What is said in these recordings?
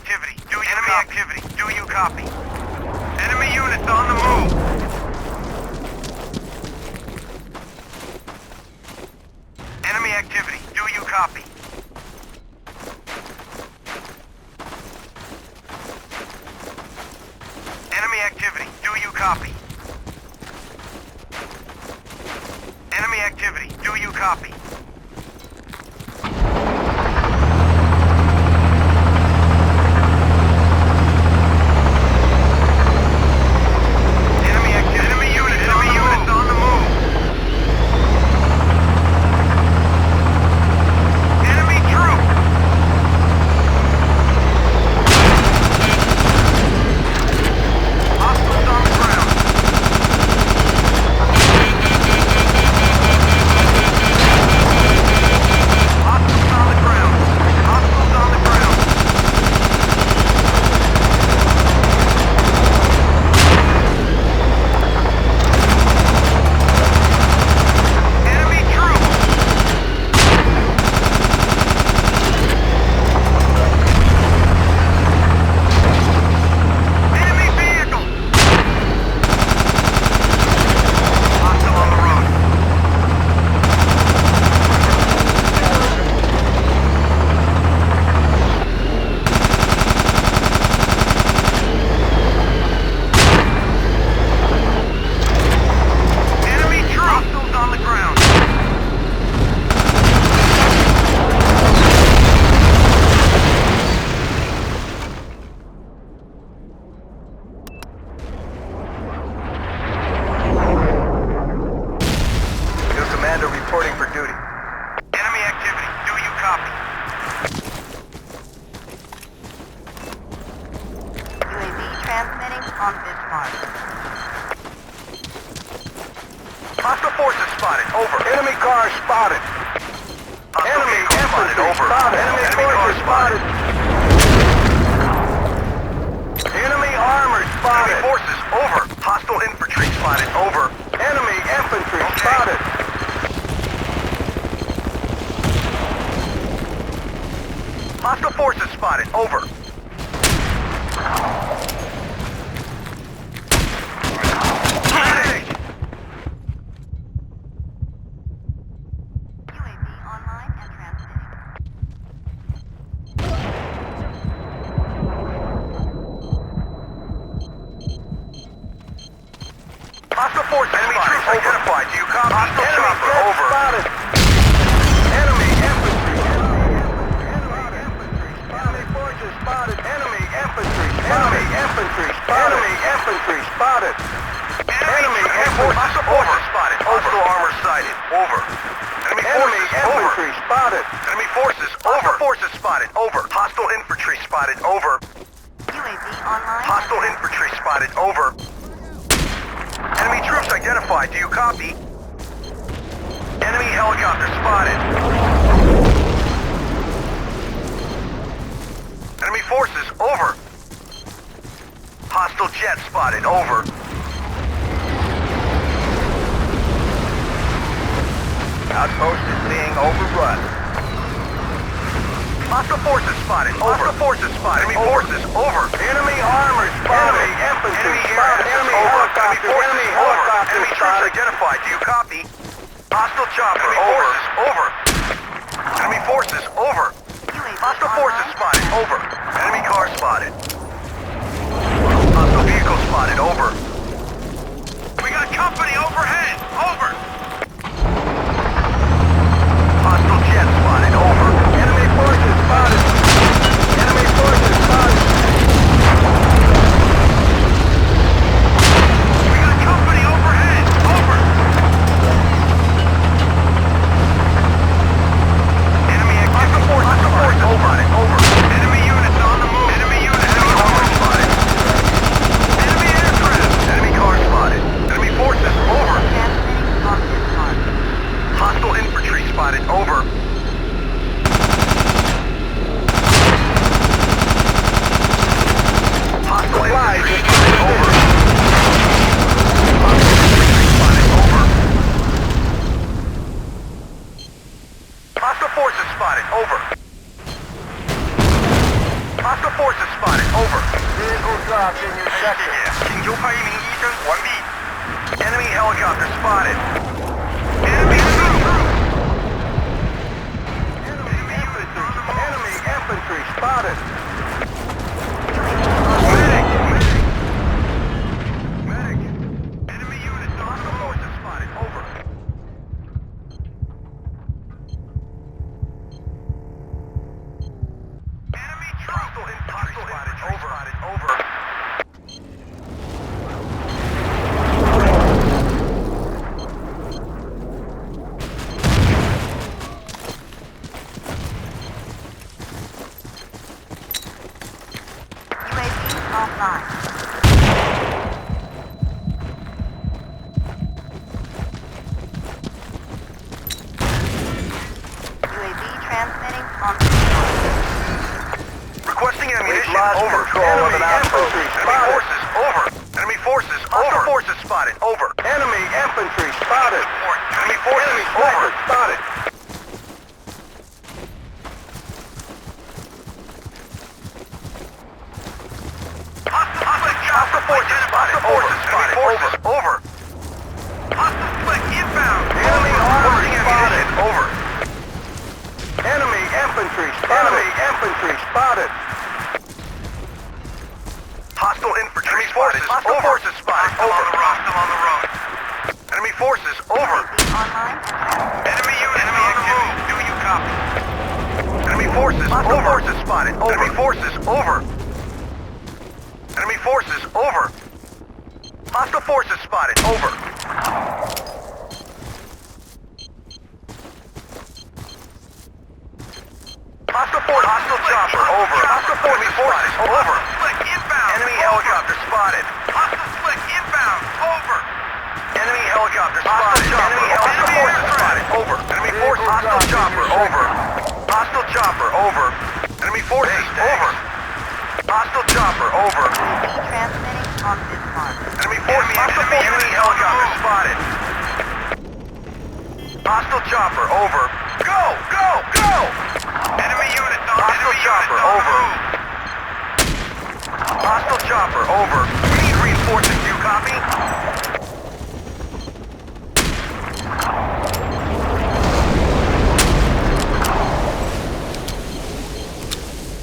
activity. Enemy activity. Do you copy? Enemy units on the move. Enemy activity. Do you copy? Enemy activity. Do you copy? Enemy activity. Do you copy? Hostile forces spotted. Over. Enemy car spotted. Enemy infantry spotted. Enemy forces spotted. Enemy armor spotted. Enemy forces over. Hostile infantry spotted. Over. Enemy infantry spotted. Hostile forces spotted. Over. Hostile forces enemy troops identified. Do you copy? Hostile chopper over. Spotted. Enemy infantry. Enemy forces spotted. Enemy infantry. Enemy infantry spotted. Enemy infantry spotted. Enemy forces spotted. Hostile armor sighted. Over. Enemy infantry spotted. Enemy forces over. Forces spotted. Over. Hostile infantry spotted. Over. UAV online. Hostile infantry spotted. Over. Enemy troops identified. Do you copy? Enemy helicopter spotted. Enemy forces over. Hostile jet spotted. Over. Outpost is being overrun. Hostile forces spotted. Over. Hostile forces spotted. Enemy forces over. Enemy armor spotted. Enemy infantry spotted. Enemy helicopter. Enemy helicopter Enemy troops identified. Do you copy? Hostile chopper. Enemy forces over. Enemy forces over. Hostile forces spotted. Over. Enemy car spotted. Hostile vehicle spotted. Over. We got company overhead. Over. Hostile jet spotted. Over. Enemy forces spotted. Enemy forces spotted. We got company overhead. Over. Enemy activity. Hostile forces spotted. Over. Enemy units on the move. Enemy units. Enemy armor spotted. Enemy aircraft. Enemy car spotted. Enemy forces over. Hostile infantry spotted. Over. Hostile infantry spotted. Over. Hostile infantry spotted. Over. Hostile forces spotted. Over. Hostile forces spotted. Over. Vehicle dropped in your sector. 请求派一名医生。完毕。Enemy helicopter spotted. Enemy Enemy infantry spotted. Medic! Medic! Enemy units, hostile forces spotted. Over. Enemy troops spotted. Over. UAV offline. UAV transmitting on Requesting ammunition. We've lost Over. control of an Enemy outpost. infantry. Enemy forces. Over. Enemy forces. Hostile forces spotted. Over. Enemy infantry spotted. Enemy forces. Enemy Over. sniper spotted. Hostile forces spotted. Over. Enemy forces. Over. Hostile split inbound. Enemy armor spotted. Over. Enemy infantry spotted. Enemy infantry spotted. Hostile infantry. Enemy forces. Hostile forces spotted. Over. Still on the road. Enemy forces. Over. online and Enemy unit. Enemy on the move. Do you copy? Enemy forces. Hostile forces spotted. Over. Enemy forces. Over. Enemy forces. Over. Hostile forces spotted. Over. Hostile chopper. Over. Hostile forces spotted. Over. Enemy helicopter spotted. Hostile split inbound. Over. Enemy helicopter spotted. Enemy helicopter forces spotted. Over. Enemy forces. Hostile chopper. Over. Hostile chopper. Over. Enemy forces. Over. Hostile chopper. Over. UAV transmitting on this mark. Enemy forces. Enemy helicopter spotted. Hostile chopper. Over. Go. Go. Go. Enemy unit. Hostile chopper. Over. Hostile chopper. Over. We need reinforcements. You copy?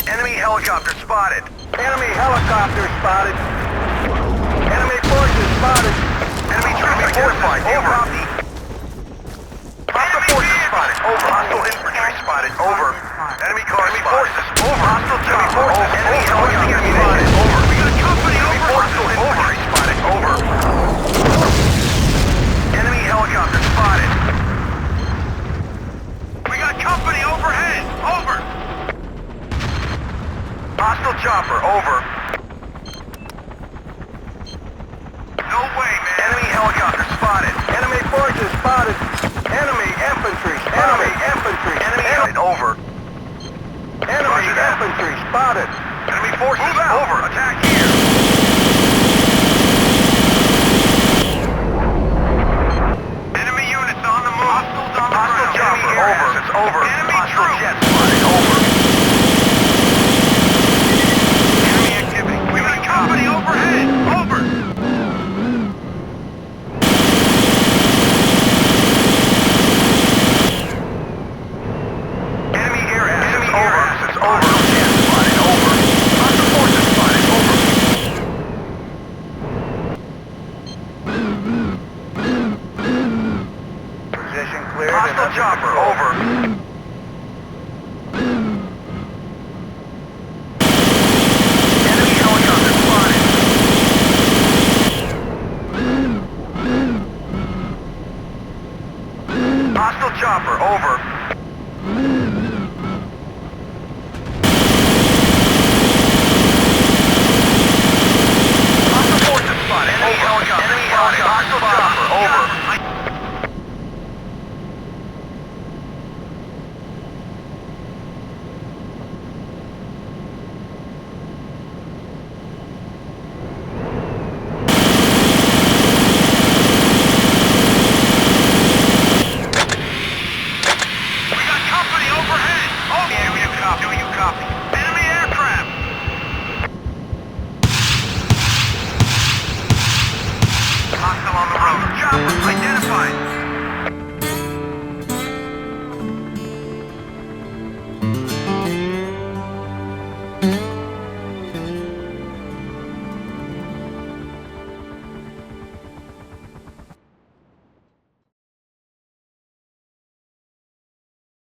Enemy helicopter spotted. Enemy helicopter spotted. Enemy forces spotted. Enemy troops fortified. Over. Hostile forces spotted. Over. Hostile infantry spotted. Over. Enemy car. Enemy forces. Over. Hostile enemy forces. Enemy helicopter spotted. Over. We got company. Over. Hostile infantry spotted. Over. Enemy helicopter spotted. We got company overhead. Over. Hostile chopper. Over. No way, man. Enemy helicopter spotted. Enemy forces spotted. Enemy infantry spotted. Enemy